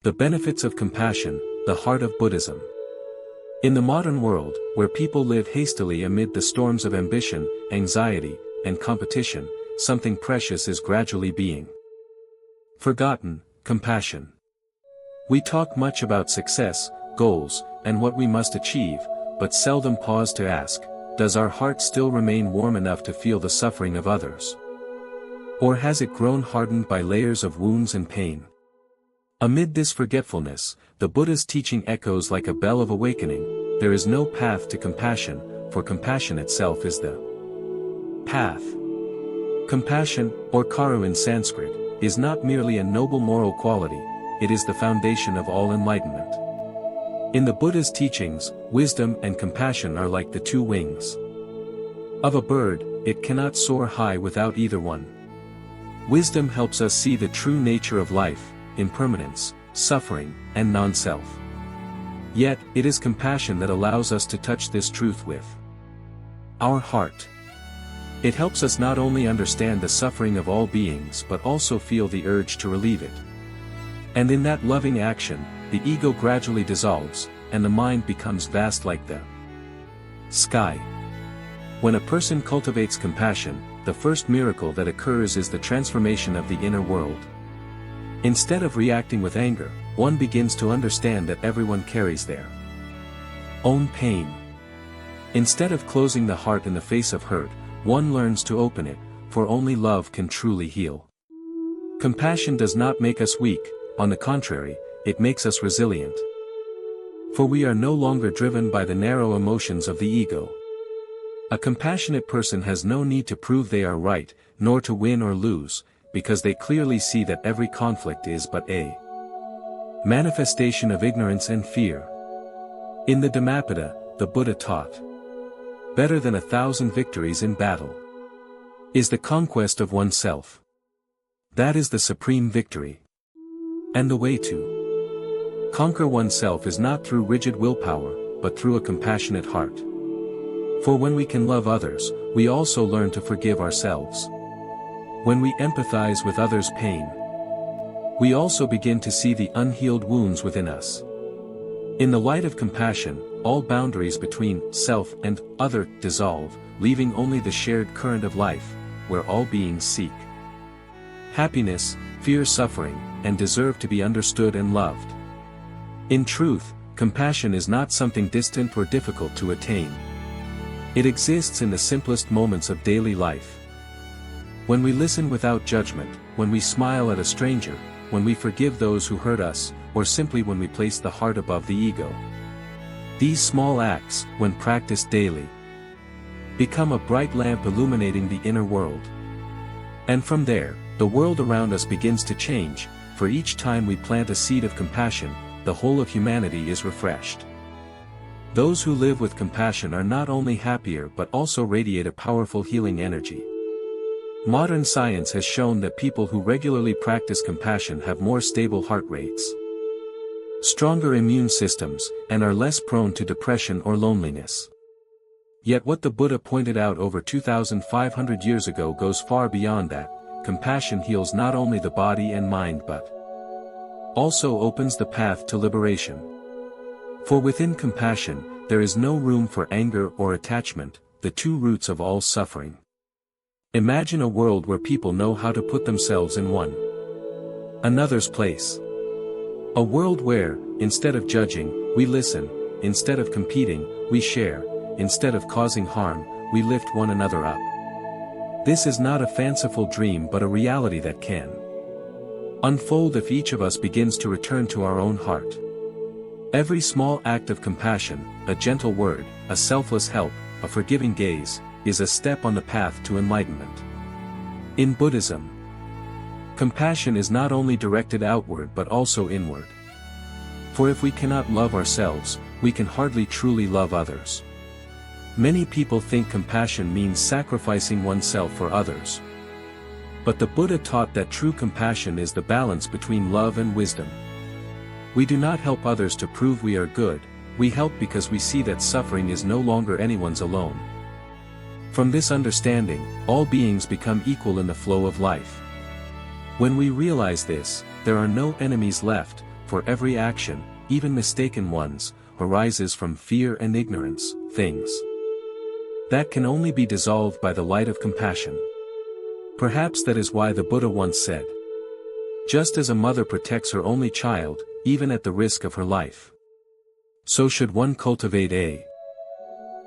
The benefits of compassion, the heart of Buddhism. In the modern world, where people live hastily amid the storms of ambition, anxiety, and competition, something precious is gradually being forgotten: compassion. We talk much about success, goals, and what we must achieve, but seldom pause to ask, does our heart still remain warm enough to feel the suffering of others? Or has it grown hardened by layers of wounds and pain? Amid this forgetfulness, the Buddha's teaching echoes like a bell of awakening. There is no path to compassion, for compassion itself is the path. Compassion, or karu in Sanskrit, is not merely a noble moral quality, it is the foundation of all enlightenment. In the Buddha's teachings, wisdom and compassion are like the two wings of a bird. It cannot soar high without either one. Wisdom helps us see the true nature of life, impermanence, suffering, and non-self. Yet, it is compassion that allows us to touch this truth with our heart. It helps us not only understand the suffering of all beings but also feel the urge to relieve it. And in that loving action, the ego gradually dissolves, and the mind becomes vast like the sky. When a person cultivates compassion, the first miracle that occurs is the transformation of the inner world. Instead of reacting with anger, one begins to understand that everyone carries their own pain. Instead of closing the heart in the face of hurt, one learns to open it, for only love can truly heal. Compassion does not make us weak, on the contrary, it makes us resilient. For we are no longer driven by the narrow emotions of the ego. A compassionate person has no need to prove they are right, nor to win or lose, because they clearly see that every conflict is but a manifestation of ignorance and fear. In the Dhammapada, the Buddha taught, better than 1,000 victories in battle is the conquest of oneself. That is the supreme victory. And the way to conquer oneself is not through rigid willpower, but through a compassionate heart. For when we can love others, we also learn to forgive ourselves. When we empathize with others' pain, we also begin to see the unhealed wounds within us. In the light of compassion, all boundaries between self and other dissolve, leaving only the shared current of life, where all beings seek happiness, fear suffering, and deserve to be understood and loved. In truth, compassion is not something distant or difficult to attain. It exists in the simplest moments of daily life. When we listen without judgment, when we smile at a stranger, when we forgive those who hurt us, or simply when we place the heart above the ego. These small acts, when practiced daily, become a bright lamp illuminating the inner world. And from there, the world around us begins to change, for each time we plant a seed of compassion, the whole of humanity is refreshed. Those who live with compassion are not only happier but also radiate a powerful healing energy. Modern science has shown that people who regularly practice compassion have more stable heart rates, stronger immune systems, and are less prone to depression or loneliness. Yet what the Buddha pointed out over 2,500 years ago goes far beyond that. Compassion heals not only the body and mind but also opens the path to liberation. For within compassion, there is no room for anger or attachment, the two roots of all suffering. Imagine a world where people know how to put themselves in one another's place. A world where, instead of judging, we listen, instead of competing, we share, instead of causing harm, we lift one another up. This is not a fanciful dream but a reality that can unfold if each of us begins to return to our own heart. Every small act of compassion, a gentle word, a selfless help, a forgiving gaze, is a step on the path to enlightenment. In Buddhism, compassion is not only directed outward but also inward. For if we cannot love ourselves, we can hardly truly love others. Many people think compassion means sacrificing oneself for others. But the Buddha taught that true compassion is the balance between love and wisdom. We do not help others to prove we are good, we help because we see that suffering is no longer anyone's alone. From this understanding, all beings become equal in the flow of life. When we realize this, there are no enemies left, for every action, even mistaken ones, arises from fear and ignorance, things that can only be dissolved by the light of compassion. Perhaps that is why the Buddha once said, "Just as a mother protects her only child, even at the risk of her life, so should one cultivate a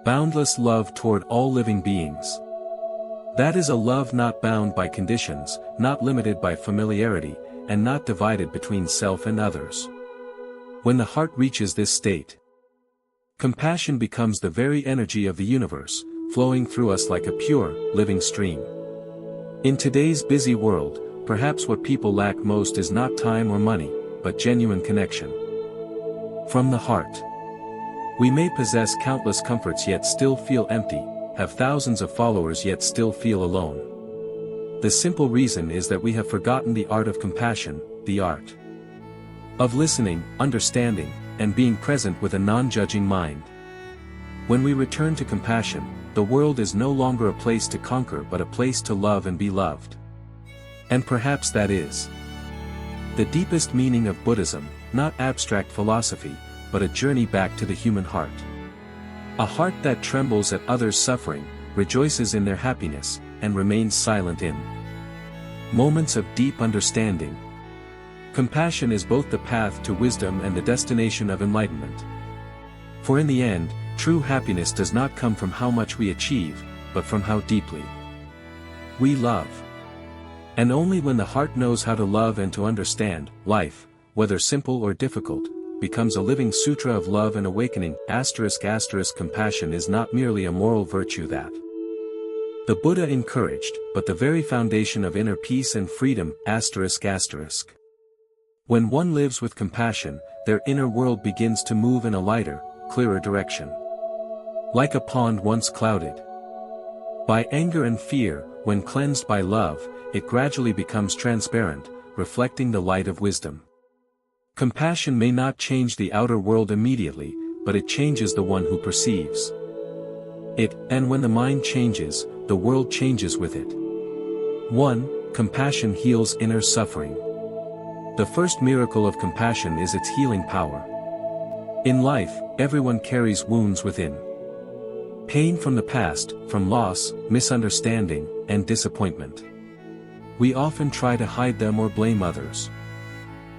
boundless love toward all living beings." That is a love not bound by conditions, not limited by familiarity, and not divided between self and others. When the heart reaches this state, compassion becomes the very energy of the universe, flowing through us like a pure, living stream. In today's busy world, perhaps what people lack most is not time or money, but genuine connection from the heart. We may possess countless comforts yet still feel empty, have thousands of followers yet still feel alone. The simple reason is that we have forgotten the art of compassion, the art of listening, understanding, and being present with a non-judging mind. When we return to compassion, the world is no longer a place to conquer but a place to love and be loved. And perhaps that is the deepest meaning of Buddhism, not abstract philosophy, but a journey back to the human heart. A heart that trembles at others' suffering, rejoices in their happiness, and remains silent in moments of deep understanding. Compassion is both the path to wisdom and the destination of enlightenment. For in the end, true happiness does not come from how much we achieve, but from how deeply we love. And only when the heart knows how to love and to understand, life, whether simple or difficult, becomes a living sutra of love and awakening. Compassion is not merely a moral virtue that the Buddha encouraged, but the very foundation of inner peace and freedom. When one lives with compassion, their inner world begins to move in a lighter, clearer direction. Like a pond once clouded by anger and fear, when cleansed by love, it gradually becomes transparent, reflecting the light of wisdom. Compassion may not change the outer world immediately, but it changes the one who perceives it, and when the mind changes, the world changes with it. 1. Compassion heals inner suffering. The first miracle of compassion is its healing power. In life, everyone carries wounds within. Pain from the past, from loss, misunderstanding, and disappointment. We often try to hide them or blame others.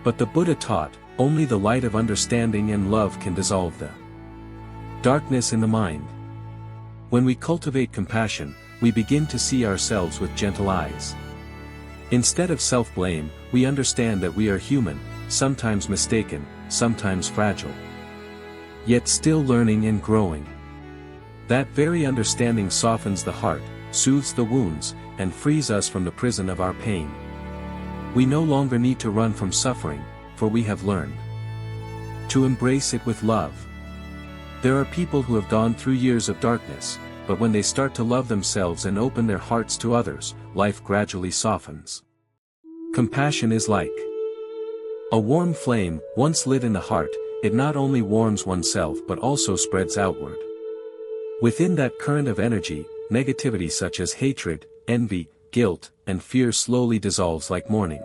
But the Buddha taught, only the light of understanding and love can dissolve the darkness in the mind. When we cultivate compassion, we begin to see ourselves with gentle eyes. Instead of self-blame, we understand that we are human, sometimes mistaken, sometimes fragile, yet still learning and growing. That very understanding softens the heart, soothes the wounds, and frees us from the prison of our pain. We no longer need to run from suffering, for we have learned to embrace it with love. There are people who have gone through years of darkness, but when they start to love themselves and open their hearts to others, life gradually softens. Compassion is like a warm flame, once lit in the heart. It not only warms oneself but also spreads outward. Within that current of energy, negativity such as hatred, envy, guilt, and fear slowly dissolves like morning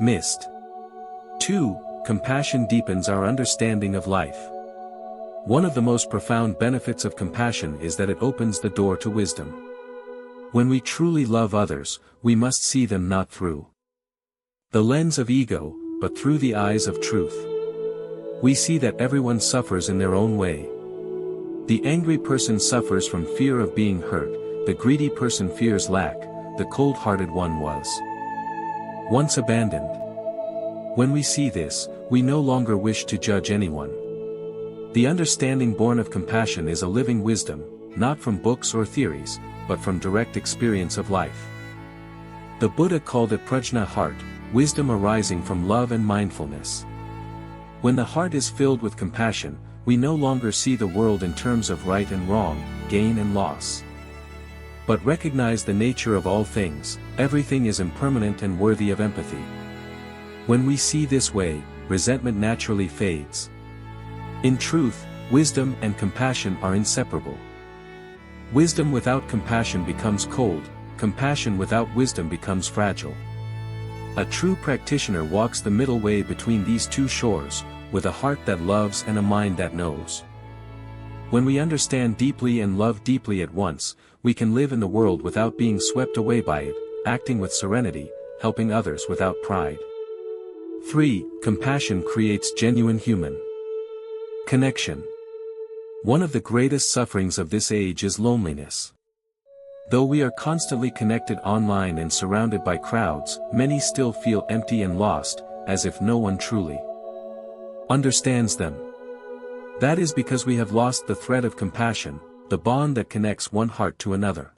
mist. 2. Compassion deepens our understanding of life. One of the most profound benefits of compassion is that it opens the door to wisdom. When we truly love others, we must see them not through the lens of ego, but through the eyes of truth. We see that everyone suffers in their own way. The angry person suffers from fear of being hurt, the greedy person fears lack, the cold-hearted one was once abandoned. When we see this, we no longer wish to judge anyone. The understanding born of compassion is a living wisdom, not from books or theories, but from direct experience of life. The Buddha called it prajna, heart, wisdom arising from love and mindfulness. When the heart is filled with compassion, we no longer see the world in terms of right and wrong, gain and loss, but recognize the nature of all things. Everything is impermanent and worthy of empathy. When we see this way, resentment naturally fades. In truth, wisdom and compassion are inseparable. Wisdom without compassion becomes cold, compassion without wisdom becomes fragile. A true practitioner walks the middle way between these two shores, with a heart that loves and a mind that knows. When we understand deeply and love deeply at once, we can live in the world without being swept away by it, acting with serenity, helping others without pride. 3. Compassion creates genuine human connection. One of the greatest sufferings of this age is loneliness. Though we are constantly connected online and surrounded by crowds, many still feel empty and lost, as if no one truly understands them. That is because we have lost the thread of compassion, the bond that connects one heart to another.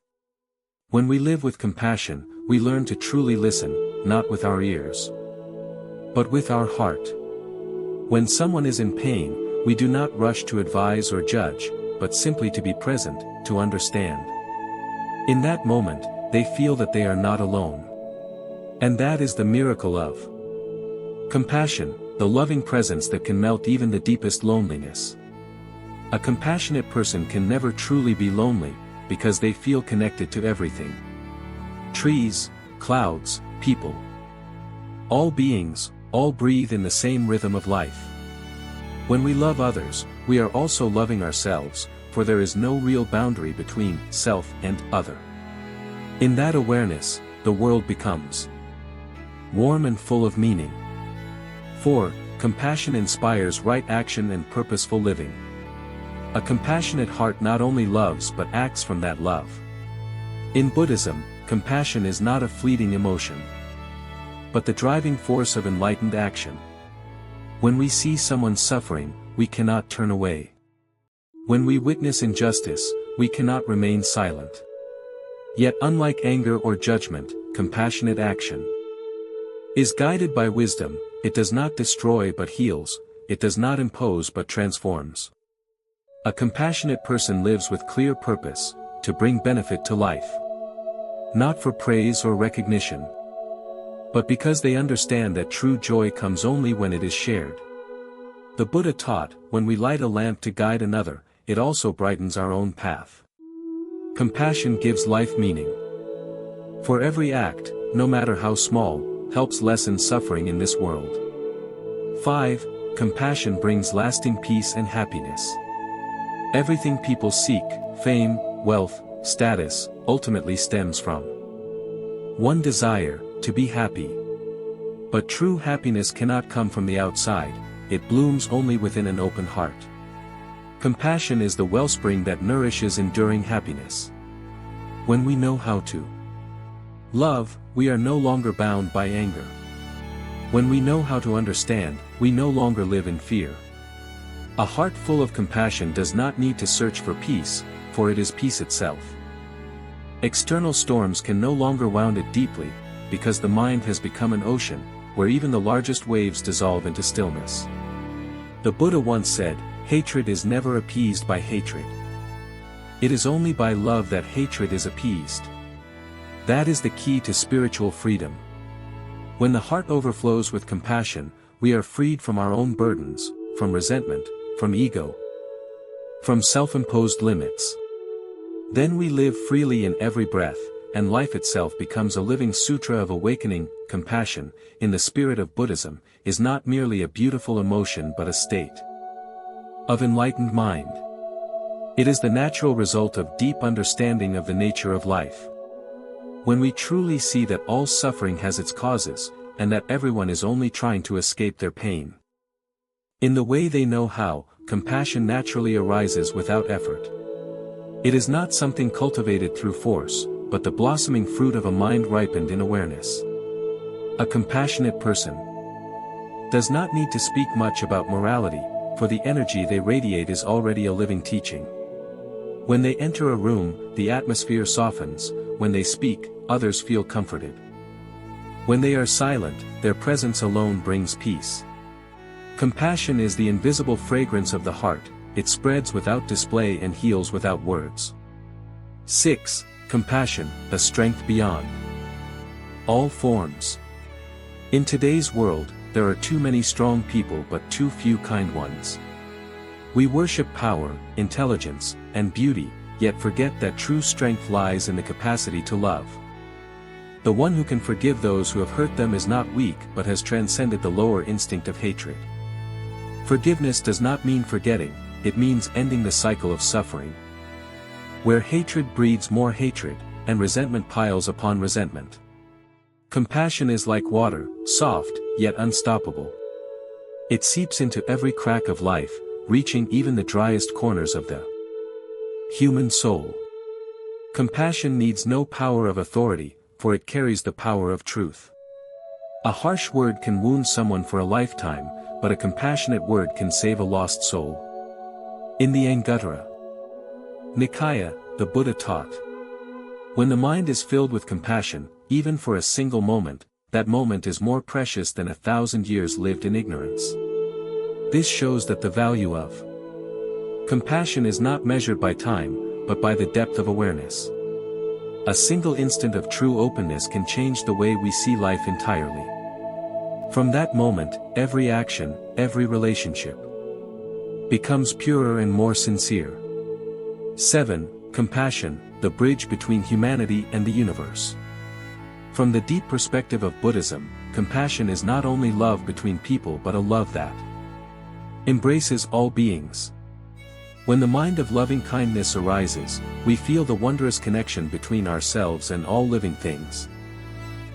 When we live with compassion, we learn to truly listen, not with our ears, but with our heart. When someone is in pain, we do not rush to advise or judge, but simply to be present, to understand. In that moment, they feel that they are not alone. And that is the miracle of compassion, the loving presence that can melt even the deepest loneliness. A compassionate person can never truly be lonely, because they feel connected to everything. Trees, clouds, people. All beings, all breathe in the same rhythm of life. When we love others, we are also loving ourselves, for there is no real boundary between self and other. In that awareness, the world becomes warm and full of meaning. 4. Compassion inspires right action and purposeful living. A compassionate heart not only loves but acts from that love. In Buddhism, compassion is not a fleeting emotion, but the driving force of enlightened action. When we see someone suffering, we cannot turn away. When we witness injustice, we cannot remain silent. Yet unlike anger or judgment, compassionate action is guided by wisdom. It does not destroy but heals, it does not impose but transforms. A compassionate person lives with clear purpose, to bring benefit to life. Not for praise or recognition, but because they understand that true joy comes only when it is shared. The Buddha taught, when we light a lamp to guide another, it also brightens our own path. Compassion gives life meaning. For every act, no matter how small, helps lessen suffering in this world. 5. Compassion brings lasting peace and happiness. Everything people seek, fame, wealth, status, ultimately stems from one desire, to be happy. But true happiness cannot come from the outside, it blooms only within an open heart. Compassion is the wellspring that nourishes enduring happiness. When we know how to love, we are no longer bound by anger. When we know how to understand, we no longer live in fear. A heart full of compassion does not need to search for peace, for it is peace itself. External storms can no longer wound it deeply, because the mind has become an ocean, where even the largest waves dissolve into stillness. The Buddha once said, "Hatred is never appeased by hatred. It is only by love that hatred is appeased." That is the key to spiritual freedom. When the heart overflows with compassion, we are freed from our own burdens, from resentment, from ego, from self-imposed limits. Then we live freely in every breath, and life itself becomes a living sutra of awakening. Compassion, in the spirit of Buddhism, is not merely a beautiful emotion but a state of enlightened mind. It is the natural result of deep understanding of the nature of life. When we truly see that all suffering has its causes, and that everyone is only trying to escape their pain in the way they know how, compassion naturally arises without effort. It is not something cultivated through force, but the blossoming fruit of a mind ripened in awareness. A compassionate person does not need to speak much about morality, for the energy they radiate is already a living teaching. When they enter a room, the atmosphere softens. When they speak, others feel comforted. When they are silent, their presence alone brings peace. Compassion is the invisible fragrance of the heart, it spreads without display and heals without words. 6. Compassion, a strength beyond all forms. In today's world, there are too many strong people but too few kind ones. We worship power, intelligence, and beauty, yet forget that true strength lies in the capacity to love. The one who can forgive those who have hurt them is not weak but has transcended the lower instinct of hatred. Forgiveness does not mean forgetting, it means ending the cycle of suffering. Where hatred breeds more hatred, and resentment piles upon resentment. Compassion is like water, soft, yet unstoppable. It seeps into every crack of life, reaching even the driest corners of the human soul. Compassion needs no power of authority, for it carries the power of truth. A harsh word can wound someone for a lifetime, but a compassionate word can save a lost soul. In the Anguttara Nikaya, the Buddha taught, when the mind is filled with compassion, even for a single moment, that moment is more precious than 1,000 years lived in ignorance. This shows that the value of compassion is not measured by time, but by the depth of awareness. A single instant of true openness can change the way we see life entirely. From that moment, every action, every relationship becomes purer and more sincere. 7. Compassion, the bridge between humanity and the universe. From the deep perspective of Buddhism, compassion is not only love between people but a love that embraces all beings. When the mind of loving kindness arises, we feel the wondrous connection between ourselves and all living things.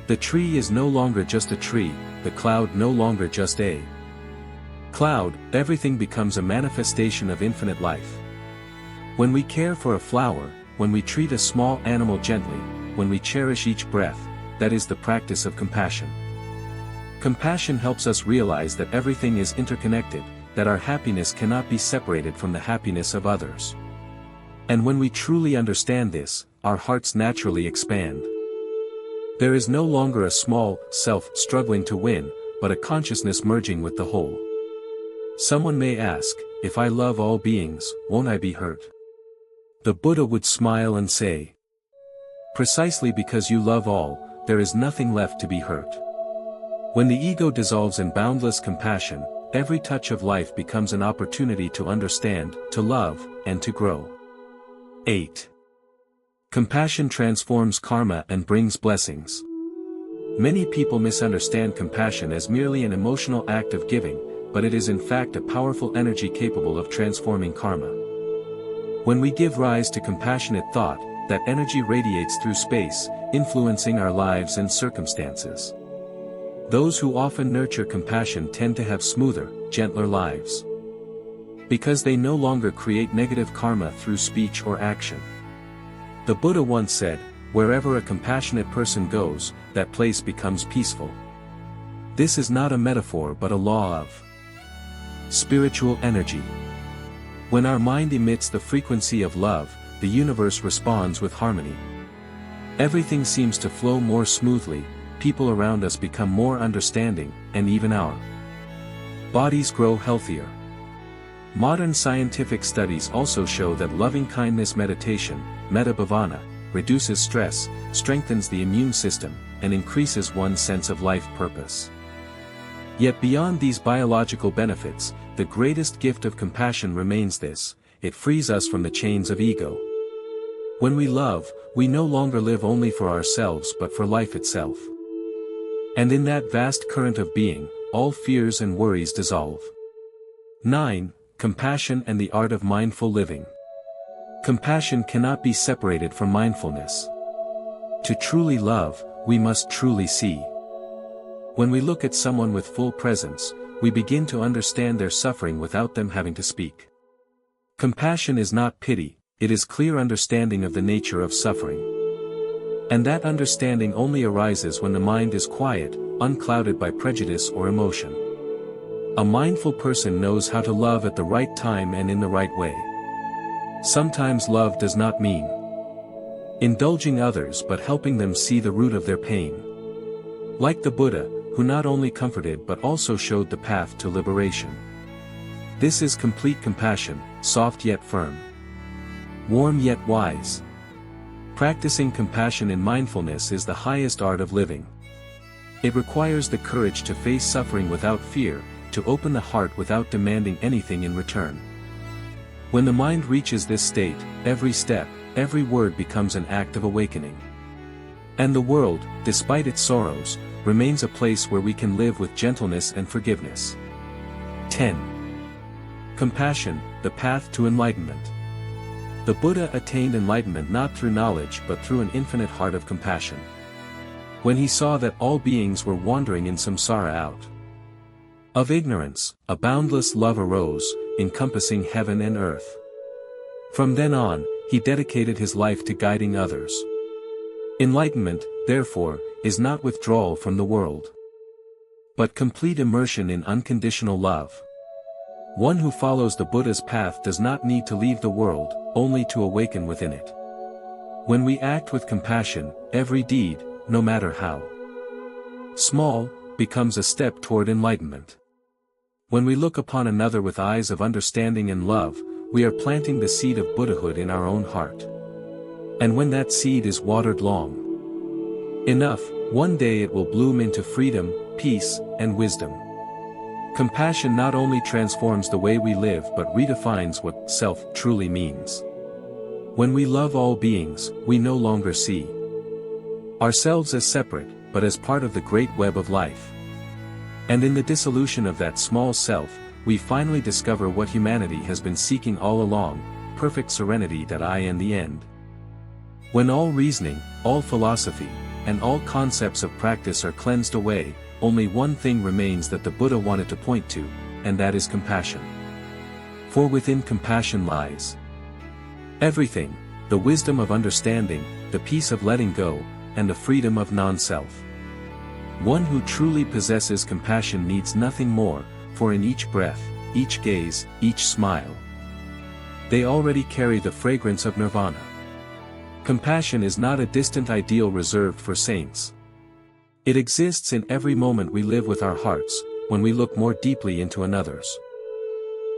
The tree is no longer just a tree, the cloud no longer just a cloud, everything becomes a manifestation of infinite life. When we care for a flower, when we treat a small animal gently, when we cherish each breath, that is the practice of compassion. Compassion helps us realize that everything is interconnected, that our happiness cannot be separated from the happiness of others. And when we truly understand this, our hearts naturally expand. There is no longer a small self struggling to win, but a consciousness merging with the whole. Someone may ask, if I love all beings, won't I be hurt? The Buddha would smile and say, precisely because you love all, there is nothing left to be hurt. When the ego dissolves in boundless compassion, every touch of life becomes an opportunity to understand, to love, and to grow. 8. Compassion transforms karma and brings blessings. Many people misunderstand compassion as merely an emotional act of giving, but it is in fact a powerful energy capable of transforming karma. When we give rise to compassionate thought, that energy radiates through space, influencing our lives and circumstances. Those who often nurture compassion tend to have smoother, gentler lives. Because they no longer create negative karma through speech or action. The Buddha once said, wherever a compassionate person goes, that place becomes peaceful. This is not a metaphor but a law of spiritual energy. When our mind emits the frequency of love, the universe responds with harmony. Everything seems to flow more smoothly, people around us become more understanding, and even our bodies grow healthier. Modern scientific studies also show that loving-kindness meditation, metta bhavana, reduces stress, strengthens the immune system, and increases one's sense of life purpose. Yet beyond these biological benefits, the greatest gift of compassion remains this: it frees us from the chains of ego. When we love, we no longer live only for ourselves but for life itself. And in that vast current of being, all fears and worries dissolve. 9. Compassion and the art of mindful living. Compassion cannot be separated from mindfulness. To truly love, we must truly see. When we look at someone with full presence, we begin to understand their suffering without them having to speak. Compassion is not pity, it is clear understanding of the nature of suffering. And that understanding only arises when the mind is quiet, unclouded by prejudice or emotion. A mindful person knows how to love at the right time and in the right way. Sometimes love does not mean indulging others but helping them see the root of their pain. Like the Buddha, who not only comforted but also showed the path to liberation. This is complete compassion, soft yet firm. Warm yet wise. Practicing compassion in mindfulness is the highest art of living. It requires the courage to face suffering without fear, to open the heart without demanding anything in return. When the mind reaches this state, every step, every word becomes an act of awakening. And the world, despite its sorrows, remains a place where we can live with gentleness and forgiveness. 10. Compassion, the path to enlightenment. The Buddha attained enlightenment not through knowledge but through an infinite heart of compassion. When he saw that all beings were wandering in samsara out of ignorance, a boundless love arose, encompassing heaven and earth. From then on, he dedicated his life to guiding others. Enlightenment, therefore, is not withdrawal from the world, but complete immersion in unconditional love. One who follows the Buddha's path does not need to leave the world, only to awaken within it. When we act with compassion, every deed, no matter how small, becomes a step toward enlightenment. When we look upon another with eyes of understanding and love, we are planting the seed of Buddhahood in our own heart. And when that seed is watered long enough, one day it will bloom into freedom, peace, and wisdom. Compassion not only transforms the way we live but redefines what self truly means. When we love all beings, we no longer see ourselves as separate, but as part of the great web of life. And in the dissolution of that small self, we finally discover what humanity has been seeking all along, perfect serenity that I am the end. When all reasoning, all philosophy, and all concepts of practice are cleansed away, only one thing remains that the Buddha wanted to point to, and that is compassion. For within compassion lies everything, the wisdom of understanding, the peace of letting go, and the freedom of non-self. One who truly possesses compassion needs nothing more, for in each breath, each gaze, each smile, they already carry the fragrance of nirvana. Compassion is not a distant ideal reserved for saints. It exists in every moment we live with our hearts, when we look more deeply into another's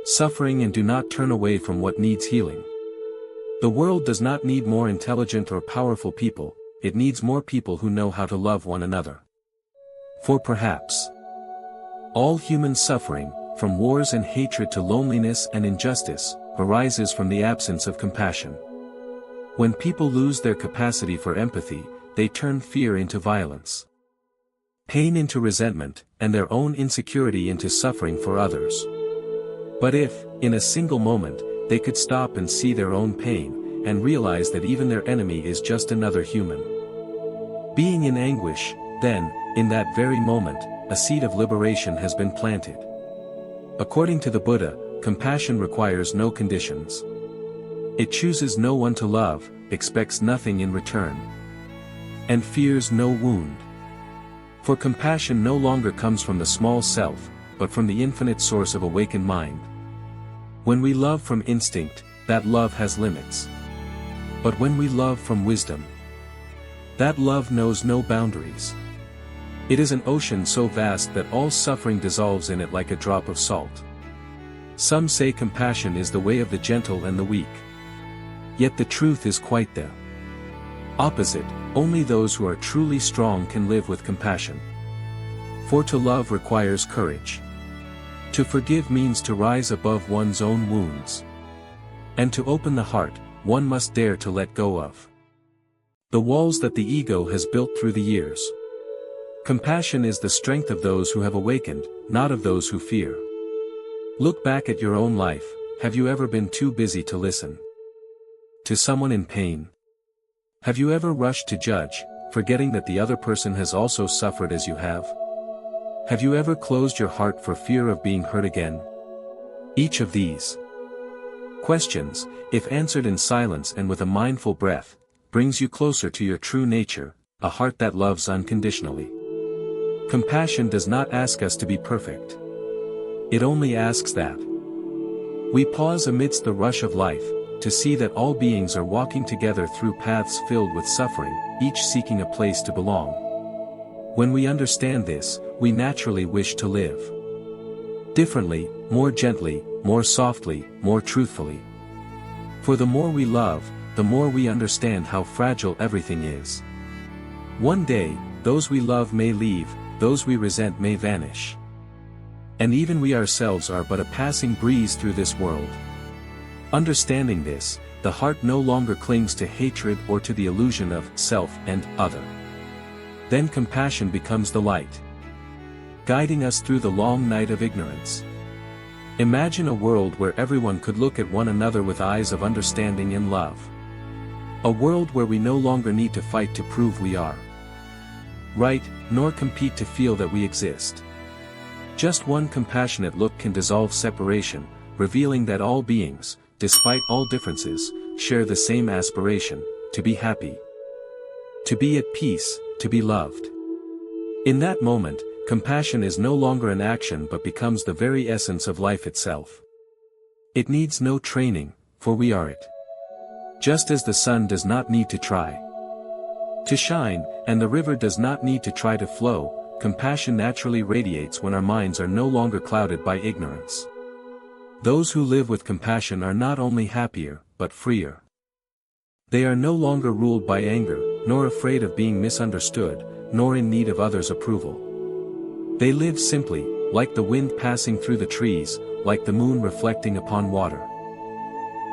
suffering and do not turn away from what needs healing. The world does not need more intelligent or powerful people, it needs more people who know how to love one another. For perhaps all human suffering, from wars and hatred to loneliness and injustice, arises from the absence of compassion. When people lose their capacity for empathy, they turn fear into violence, pain into resentment, and their own insecurity into suffering for others. But if, in a single moment, they could stop and see their own pain, and realize that even their enemy is just another human being in anguish, then, in that very moment, a seed of liberation has been planted. According to the Buddha, compassion requires no conditions. It chooses no one to love, expects nothing in return, and fears no wound. For compassion no longer comes from the small self, but from the infinite source of awakened mind. When we love from instinct, that love has limits. But when we love from wisdom, that love knows no boundaries. It is an ocean so vast that all suffering dissolves in it like a drop of salt. Some say compassion is the way of the gentle and the weak. Yet the truth is quite the opposite. Only those who are truly strong can live with compassion. For to love requires courage. To forgive means to rise above one's own wounds. And to open the heart, one must dare to let go of the walls that the ego has built through the years. Compassion is the strength of those who have awakened, not of those who fear. Look back at your own life. Have you ever been too busy to listen to someone in pain? Have you ever rushed to judge, forgetting that the other person has also suffered as you have? Have you ever closed your heart for fear of being hurt again? Each of these questions, if answered in silence and with a mindful breath, brings you closer to your true nature, a heart that loves unconditionally. Compassion does not ask us to be perfect. It only asks that we pause amidst the rush of life, to see that all beings are walking together through paths filled with suffering, each seeking a place to belong. When we understand this, we naturally wish to live differently, more gently, more softly, more truthfully. For the more we love, the more we understand how fragile everything is. One day, those we love may leave, those we resent may vanish. And even we ourselves are but a passing breeze through this world. Understanding this, the heart no longer clings to hatred or to the illusion of self and other. then compassion becomes the light, guiding us through the long night of ignorance. Imagine a world where everyone could look at one another with eyes of understanding and love. A world where we no longer need to fight to prove we are right, nor compete to feel that we exist. Just one compassionate look can dissolve separation, revealing that all beings, despite all differences, share the same aspiration: to be happy, to be at peace, to be loved. In that moment, compassion is no longer an action but becomes the very essence of life itself. It needs no training, for we are it. Just as the sun does not need to try to shine, and the river does not need to try to flow, compassion naturally radiates when our minds are no longer clouded by ignorance. Those who live with compassion are not only happier, but freer. They are no longer ruled by anger, nor afraid of being misunderstood, nor in need of others' approval. They live simply, like the wind passing through the trees, like the moon reflecting upon water.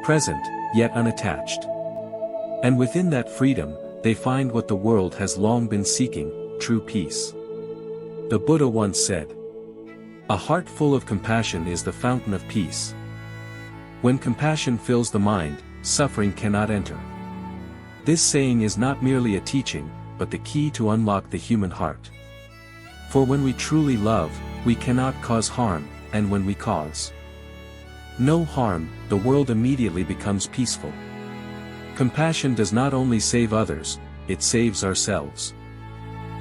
Present, yet unattached. And within that freedom, they find what the world has long been seeking: true peace. The Buddha once said, "A heart full of compassion is the fountain of peace." When compassion fills the mind, suffering cannot enter. This saying is not merely a teaching, but the key to unlock the human heart. For when we truly love, we cannot cause harm, and when we cause no harm, the world immediately becomes peaceful. Compassion does not only save others, it saves ourselves.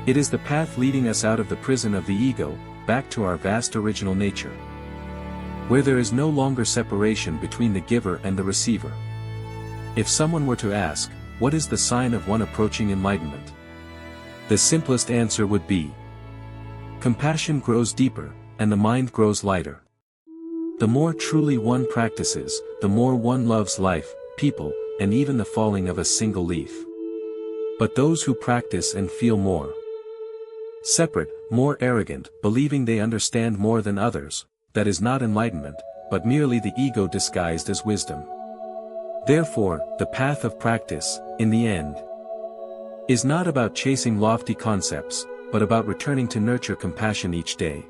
It is the path leading us out of the prison of the ego, back to our vast original nature, where there is no longer separation between the giver and the receiver. If someone were to ask, what is the sign of one approaching enlightenment? The simplest answer would be: compassion grows deeper, and the mind grows lighter. The more truly one practices, the more one loves life, people, and even the falling of a single leaf. But those who practice and feel more separate, more arrogant, believing they understand more than others, that is not enlightenment, but merely the ego disguised as wisdom. Therefore, the path of practice, in the end, is not about chasing lofty concepts, but about returning to nurture compassion each day.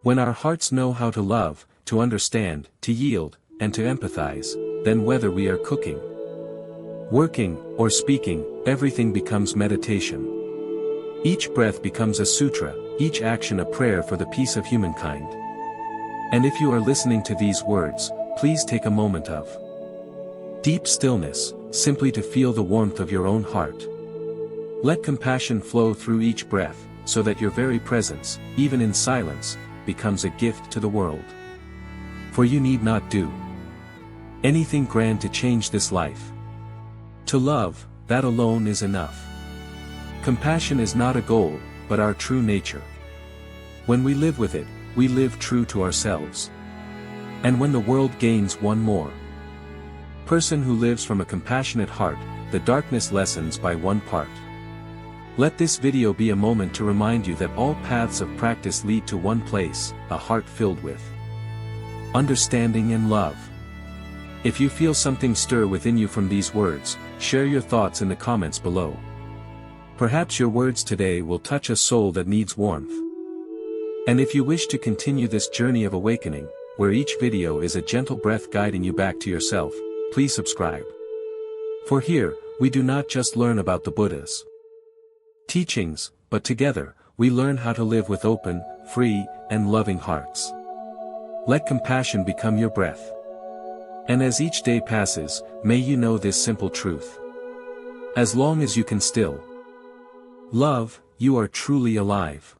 When our hearts know how to love, to understand, to yield, and to empathize, then whether we are cooking, working, or speaking, everything becomes meditation. Each breath becomes a sutra, each action a prayer for the peace of humankind. And if you are listening to these words, please take a moment of deep stillness, simply to feel the warmth of your own heart. Let compassion flow through each breath, so that your very presence, even in silence, becomes a gift to the world. For you need not do anything grand to change this life. To love, that alone is enough. Compassion is not a goal, but our true nature. When we live with it, we live true to ourselves. And when the world gains one more person who lives from a compassionate heart, the darkness lessens by one part. Let this video be a moment to remind you that all paths of practice lead to one place: a heart filled with understanding and love. If you feel something stir within you from these words, share your thoughts in the comments below. Perhaps your words today will touch a soul that needs warmth. And if you wish to continue this journey of awakening, where each video is a gentle breath guiding you back to yourself, please subscribe. For here, we do not just learn about the Buddha's teachings, but together, we learn how to live with open, free, and loving hearts. Let compassion become your breath. And as each day passes, may you know this simple truth: as long as you can still love, you are truly alive.